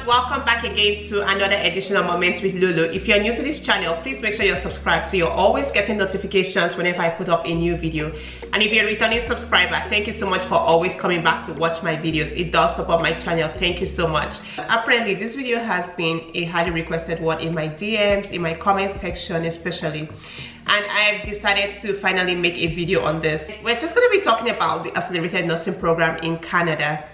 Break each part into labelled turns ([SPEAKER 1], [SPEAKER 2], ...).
[SPEAKER 1] everyone, welcome back again to another edition of Moments with Lulu. If you're new to this channel, please make sure you're subscribed so you're always getting notifications whenever I put up a new video. And if you're a returning subscriber, thank you so much for always coming back to watch my videos. It does support my channel. Thank you so much. Apparently this video has been a highly requested one in my DMs, in my comment section especially, and I've decided to finally make a video on this. We're just going to be talking about the accelerated nursing program in Canada.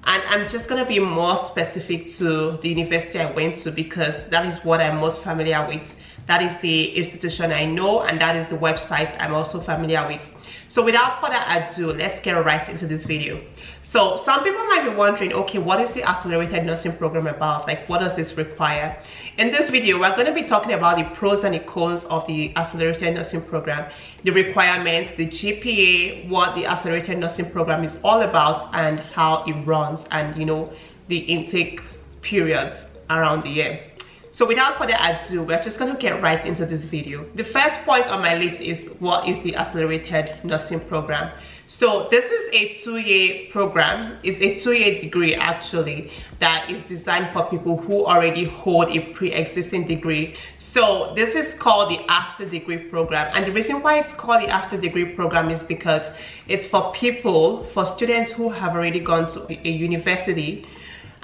[SPEAKER 1] And I'm just going to be more specific to the university I went to because that is what I'm most familiar with. That is the institution I know, and that is the website I'm also familiar with. So without further ado, let's get right into this video. So some people might be wondering, okay, what is the accelerated nursing program about? Like, what does this require? In this video, we're going to be talking about the pros and the cons of the accelerated nursing program, the requirements, the GPA, what the accelerated nursing program is all about, and how it runs, and you know, the intake periods around the year. So without further ado, we're just going to get right into this video. The first point on my list is what is the accelerated nursing program. So this is a 2-year program. It's a 2-year degree actually that is designed for people who already hold a pre-existing degree. So this is called the After-degree program, and the reason why it's called the After-degree program is because it's for people, for students who have already gone to a university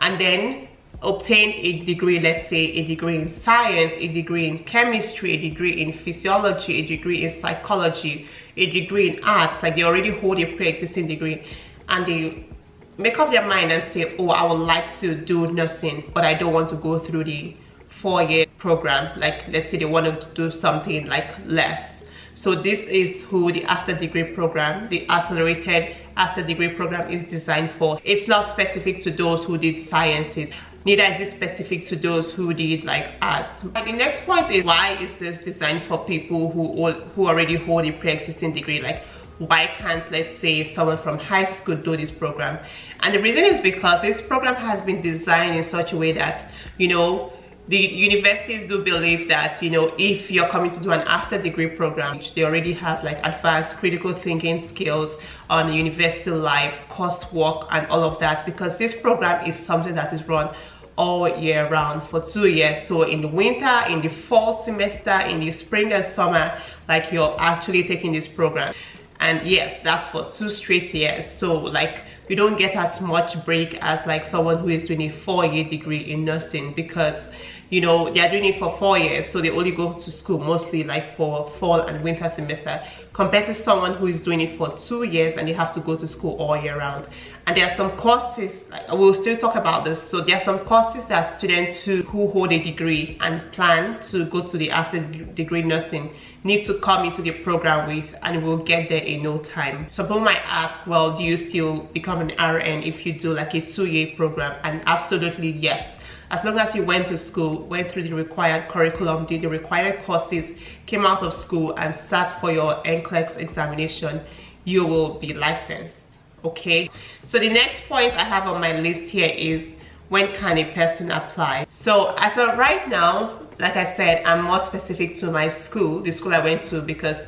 [SPEAKER 1] and then obtain a degree, let's say a degree in science, a degree in chemistry, a degree in physiology, a degree in psychology, a degree in arts. Like, they already hold a pre-existing degree and they make up their mind and say, oh, I would like to do nursing, but I don't want to go through the 4-year program. Like, let's say they want to do something like less. So this is who the After-degree program, the accelerated After-degree program, is designed for. It's not specific to those who did sciences, neither is it specific to those who did like arts. But the next point is, why is this designed for people who already hold a pre-existing degree? Like, why can't, let's say, someone from high school do this program? And the reason is because this program has been designed in such a way that, you know, the universities do believe that, you know, if you're coming to do an after-degree program, they already have like advanced critical thinking skills on university life, coursework, and all of that, because this program is something that is run all year round for 2 years. So in the winter, in the fall semester, in the spring and summer, like, you're actually taking this program. And yes, that's for 2 straight years. So like, you don't get as much break as like someone who is doing a 4-year degree in nursing, because you know, they're doing it for 4 years, so they only go to school mostly like for fall and winter semester, compared to someone who is doing it for 2 years and they have to go to school all year round. And there are some courses, like, we'll still talk about this. So there are some courses that students who hold a degree and plan to go to the after-degree nursing need to come into the program with, and we'll get there in no time. So people might ask, well, do you still become an RN if you do like a 2-year program? And absolutely yes. As long as you went to school, went through the required curriculum, did the required courses, came out of school and sat for your NCLEX examination, you will be licensed. Okay, so the next point I have on my list here is, when can a person apply? So as of right now, like I said, I'm more specific to my school, the school I went to, because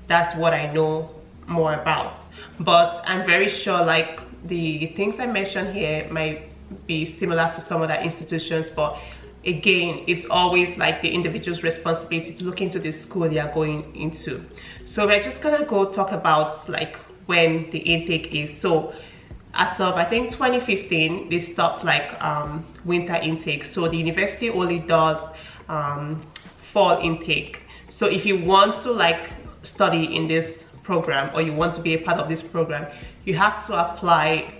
[SPEAKER 1] that's what I know more about. But I'm very sure like the things I mentioned here might be similar to some other institutions, but again, it's always like the individual's responsibility to look into the school they are going into. So we're just gonna go talk about like when the intake is. So as of I think 2015, they stopped like winter intake, so the university only does fall intake. So if you want to like study in this program, or you want to be a part of this program, you have to apply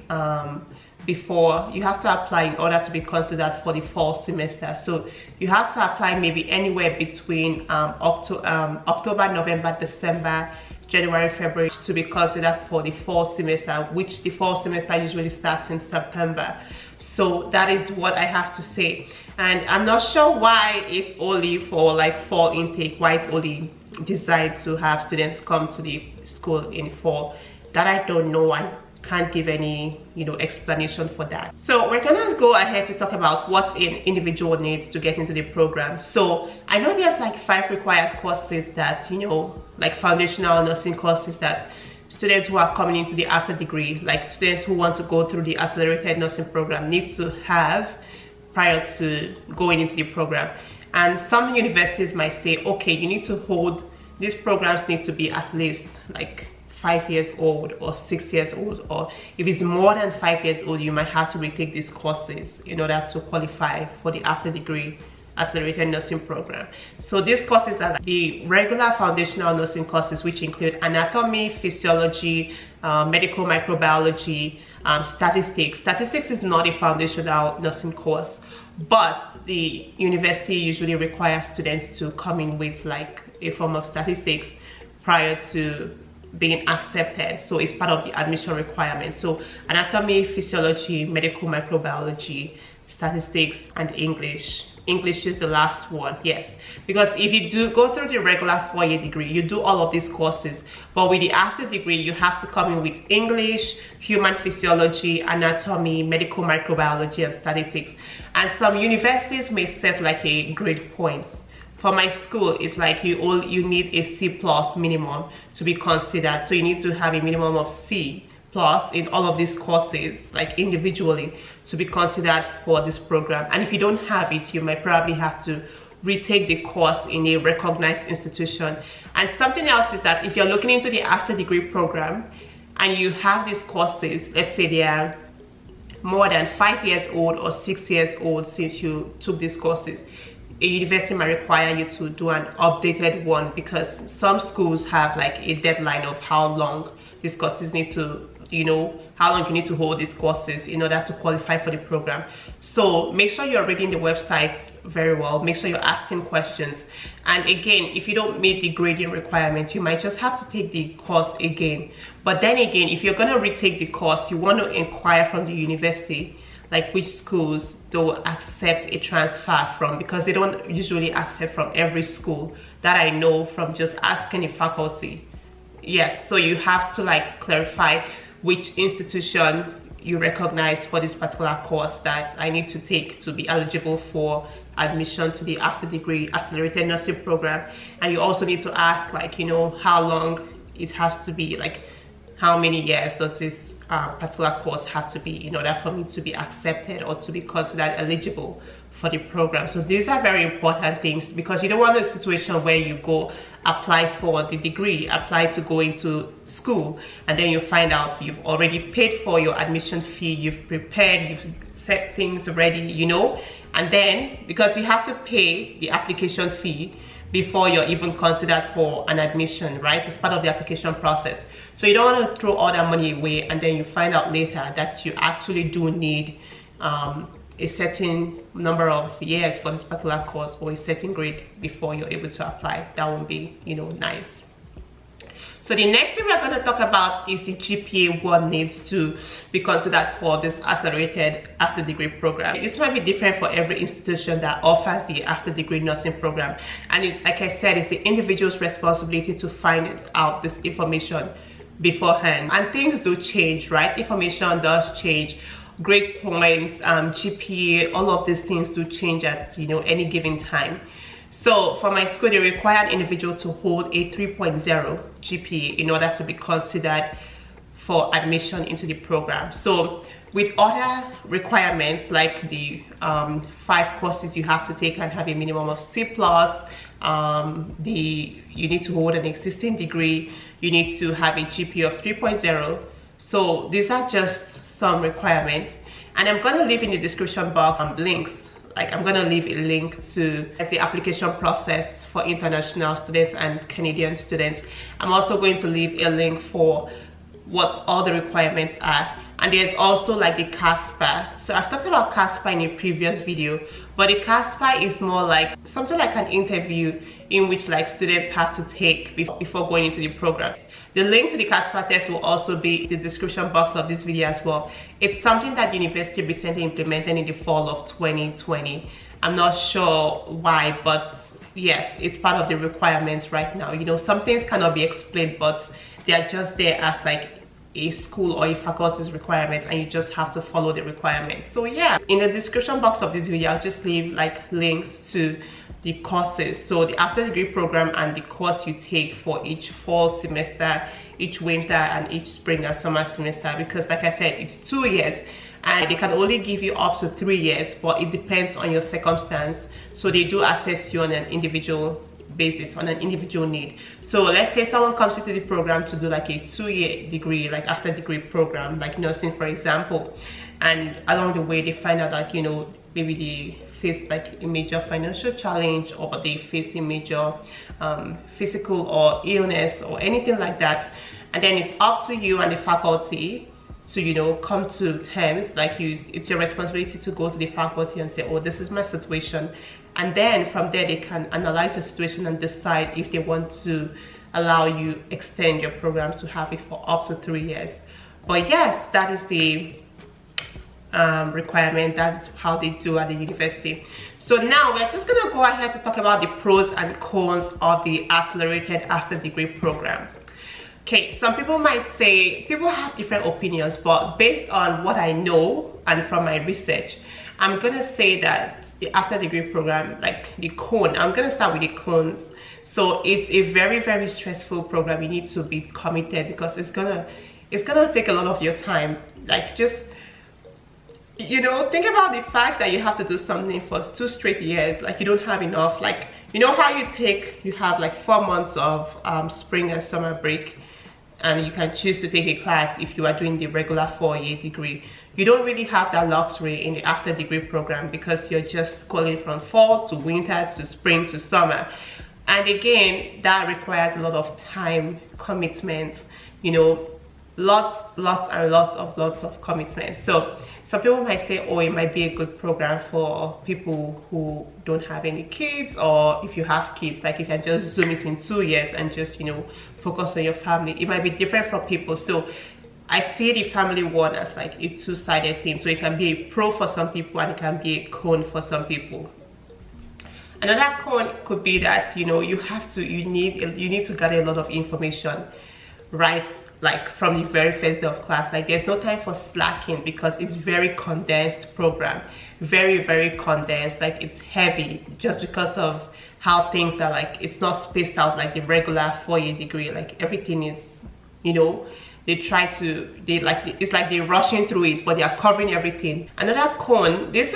[SPEAKER 1] in order to be considered for the fall semester. So you have to apply maybe anywhere between October, November, December, January, February to be considered for the fall semester, which the fall semester usually starts in September. So that is what I have to say. And I'm not sure why it's only for like fall intake, why it's only designed to have students come to the school in fall. That I don't know. I can't give any, you know, explanation for that. So we're gonna go ahead to talk about what an individual needs to get into the program. So I know there's like 5 required courses that, you know, like foundational nursing courses that students who are coming into the after degree, like students who want to go through the accelerated nursing program, need to have prior to going into the program. And some universities might say, okay, you need to hold, these programs need to be at least like 5 years old or 6 years old, or if it's more than 5 years old, you might have to retake these courses in order to qualify for the after-degree accelerated nursing program. So these courses are the regular foundational nursing courses, which include anatomy, physiology, medical microbiology, statistics. Statistics is not a foundational nursing course, but the university usually requires students to come in with like a form of statistics prior to being accepted. So it's part of the admission requirement. So anatomy, physiology, medical microbiology, statistics, and English. English is the last one, yes, because if you do go through the regular 4-year degree, you do all of these courses, but with the after degree you have to come in with English, human physiology, anatomy, medical microbiology, and statistics. And some universities may set like a grade points. For my school, it's like you need a C plus minimum to be considered. So you need to have a minimum of C plus in all of these courses, like individually, to be considered for this program. And if you don't have it, you might probably have to retake the course in a recognized institution. And something else is that if you're looking into the after degree program and you have these courses, let's say they are more than 5 years old or 6 years old since you took these courses, a university might require you to do an updated one, because some schools have like a deadline of how long these courses need to, how long you need to hold these courses in order to qualify for the program. So make sure you're reading the website very well, make sure you're asking questions. And again, if you don't meet the grading requirement, you might just have to take the course again. But then again, if you're going to retake the course, you want to inquire from the university like which schools they'll accept a transfer from, because they don't usually accept from every school, that I know from just asking the faculty. Yes, so you have to like clarify which institution you recognize for this particular course that I need to take to be eligible for admission to the after degree accelerated nursing program. And you also need to ask like, how long it has to be, like how many years does this particular course have to be in order for me to be accepted or to be considered eligible for the program. So these are very important things, because you don't want a situation where you go apply for the degree, apply to go into school, and then you find out you've already paid for your admission fee, you've prepared, you've set things ready, and then because you have to pay the application fee before you're even considered for an admission, right? It's part of the application process. So you don't want to throw all that money away and then you find out later that you actually do need a certain number of years for this particular course or a certain grade before you're able to apply. That won't be, nice. So the next thing we're going to talk about is the GPA one needs to be considered for this accelerated after degree program. This might be different for every institution that offers the after degree nursing program. And like I said, it's the individual's responsibility to find out this information beforehand. And things do change, right? Information does change. Grade points, GPA, all of these things do change at, any given time. So for my school, they require an individual to hold a 3.0 GPA in order to be considered for admission into the program. So with other requirements like the 5 courses you have to take and have a minimum of C+, you need to hold an existing degree, you need to have a GPA of 3.0. So these are just some requirements, and I'm going to leave in the description box links. Like I'm going to leave a link to the application process for international students and Canadian students. I'm also going to leave a link for what all the requirements are. And there's also like the CASPER. So I've talked about CASPER in a previous video, but the CASPER is more like something like an interview in which like students have to take before going into the program. The link to the CASPER test will also be in the description box of this video as well. It's something that university recently implemented in the fall of 2020. I'm not sure why, but yes, it's part of the requirements right now. Some things cannot be explained, but they are just there as like a school or a faculty's requirements, and you just have to follow the requirements. So yeah, in the description box of this video, I'll just leave like links to the courses, so the after degree program and the course you take for each fall semester, each winter, and each spring and summer semester, because like I said, it's 2 years and they can only give you up to 3 years, but it depends on your circumstance. So they do assess you on an individual basis, on an individual need. So let's say someone comes into the program to do like a 2-year degree, like after degree program, like nursing for example, and along the way they find out like, you know, maybe they faced like a major financial challenge, or they faced a major physical or illness or anything like that, and then it's up to you and the faculty to, you know, come to terms, like it's your responsibility to go to the faculty and say, oh, this is my situation, and then from there they can analyze your situation and decide if they want to allow you extend your program to have it for up to 3 years. But yes, that is the requirement. That's how they do at the university. So now we're just gonna go ahead to talk about the pros and cons of the accelerated after degree program. Okay, some people might say, people have different opinions, but based on what I know and from my research, I'm gonna say that the after degree program, like the con, I'm gonna start with the cons. So it's a very stressful program. You need to be committed because it's gonna take a lot of your time. Like, just, you know, think about the fact that you have to do something for 2 straight years. Like, you don't have enough, like, you know how you have like 4 months of spring and summer break, and you can choose to take a class if you are doing the regular 4-year degree. You don't really have that luxury in the after degree program because you're just schooling from fall to winter to spring to summer. And again, that requires a lot of time, commitment, you know, lots of commitment. So some people might say, oh, it might be a good program for people who don't have any kids, or if you have kids, like you can just zoom it in 2 years and just, you know, focus on your family. It might be different for people. So I see the family one as like a two-sided thing. So it can be a pro for some people and it can be a con for some people. Another con could be that, you know, you need to gather a lot of information, right? Like from the very first day of class. Like, there's no time for slacking because it's very condensed program, very condensed. Like, it's heavy just because of how things are. Like, it's not spaced out like the regular 4-year degree. Like, everything is, you know, it's like they're rushing through it, but they are covering everything. Another con, this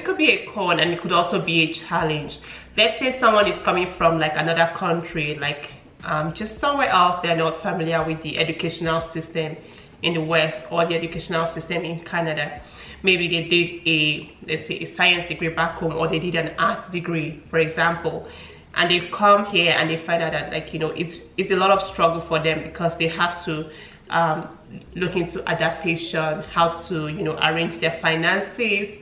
[SPEAKER 1] could be a con and it could also be a challenge. Let's say someone is coming from like another country, like just somewhere else. They're not familiar with the educational system in the West or the educational system in Canada. Maybe they did let's say a science degree back home, or they did an arts degree, for example, and they come here and they find out that, like, you know, it's a lot of struggle for them because they have to look into adaptation, how to, you know, arrange their finances,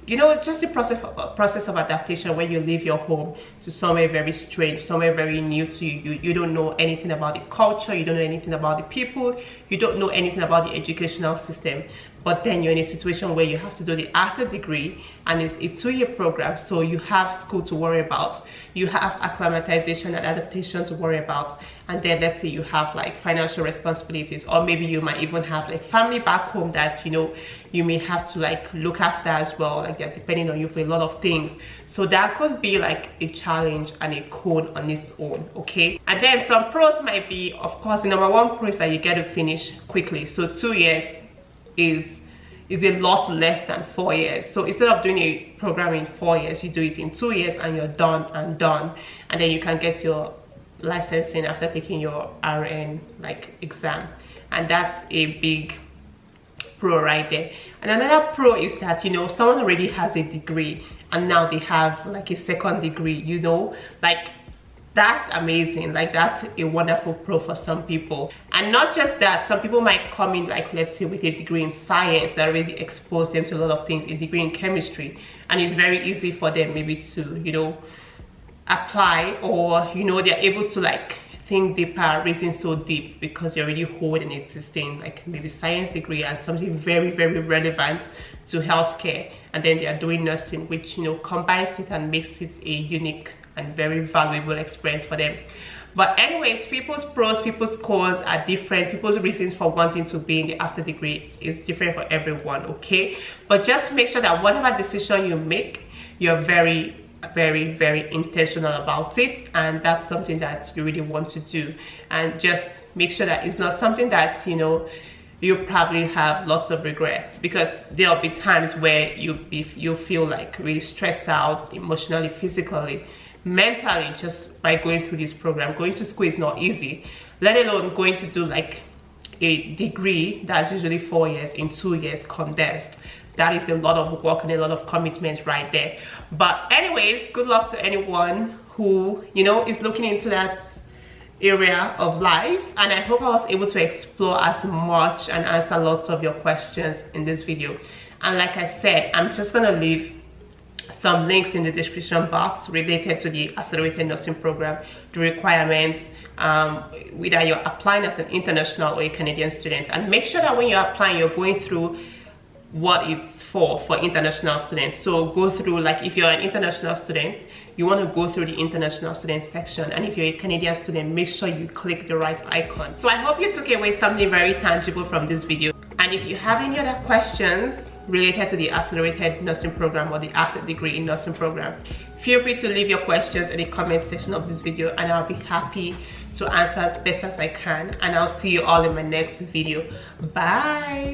[SPEAKER 1] you know, just the process of adaptation when you leave your home to somewhere very strange, somewhere very new to you. You don't know anything about the culture, you don't know anything about the people, you don't know anything about the educational system. But then you're in a situation where you have to do the after degree, and it's a 2-year program, so you have school to worry about, you have acclimatization and adaptation to worry about, and then let's say you have like financial responsibilities, or maybe you might even have like family back home that, you know, you may have to like look after as well, like they're depending on you for a lot of things. So that could be like a challenge and a con on its own, okay? And then some pros might be, of course, the number one pro is that you get to finish quickly. So 2 years is a lot less than 4 years. So instead of doing a program in 4 years, you do it in 2 years and you're done, and then you can get your licensing after taking your RN like exam, and that's a big pro right there. And another pro is that, you know, someone already has a degree and now they have like a second degree, you know, like that's amazing. Like, that's a wonderful pro for some people. And not just that, some people might come in, like, let's say with a degree in science that really expose them to a lot of things, a degree in chemistry, and it's very easy for them maybe to, you know, apply, or, you know, they're able to like think deeper, reason so deep, because they already hold an existing like maybe science degree and something very relevant to healthcare, and then they are doing nursing, which, you know, combines it and makes it a unique and very valuable experience for them. But anyways, people's pros, people's cons are different. People's reasons for wanting to be in the after degree is different for everyone, okay? But just make sure that whatever decision you make, you're very intentional about it, and that's something that you really want to do. And just make sure that it's not something that, you know, you probably have lots of regrets, because there'll be times where you feel like really stressed out emotionally, physically, mentally, just by going through this program. Going to school is not easy, let alone going to do like a degree that's usually 4 years in 2 years condensed. That is a lot of work and a lot of commitment right there. But anyways, good luck to anyone who, you know, is looking into that area of life, and I hope I was able to explore as much and answer lots of your questions in this video. And like I said, I'm just gonna leave some links in the description box related to the accelerated nursing program, the requirements, whether you're applying as an international or a Canadian student. And make sure that when you're applying, you're going through what it's for international students. So go through, like if you're an international student, you want to go through the international student section, and if you're a Canadian student, make sure you click the right icon. So I hope you took away something very tangible from this video. And if you have any other questions related to the accelerated nursing program or the after-degree in nursing program, feel free to leave your questions in the comment section of this video, and I'll be happy to answer as best as I can. And I'll see you all in my next video. Bye.